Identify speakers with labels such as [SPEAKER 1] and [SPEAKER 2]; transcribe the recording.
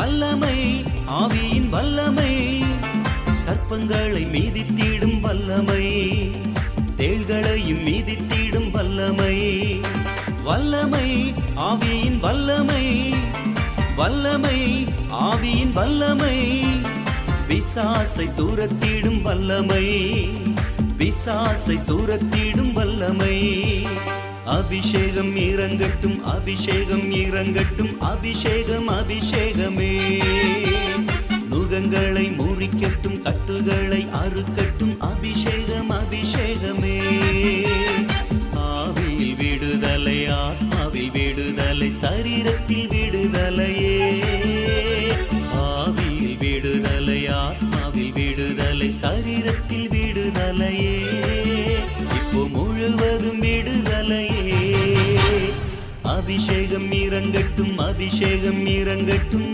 [SPEAKER 1] வல்லமை ஆவியின் வல்லமை சர்ப்பங்களை மீதித்திடும் வல்லமை தேள்களையும் மீதித்திடும் வல்லமை வல்லமை ஆவியின் வல்லமை வல்லமை ஆவியின் வல்லமை பிசாசை தூரத்திடும் வல்லமை பிசாசை தூரத்திடும் வல்லமை அபிஷேகம் இறங்கட்டும் அபிஷேகம் இறங்கட்டும் அபிஷேகம் அபிஷேகமே நுகங்களை முறிக்கட்டும் கட்டுகளை அறுக்கட்டும் அபிஷேகம் அபிஷேகமே ஆவியில் விடுதலை ஆத்மாவில் விடுதலை சரீரத்தில் விடுதலையே ஆவியில் விடுதலை ஆத்மாவில் விடுதலை சரீரத்தில் விடுதலையே இப்போ முழுவதும் விடுதலையே அபிஷேகம் இறங்கட்டும் அபிஷேகம் இறங்கட்டும்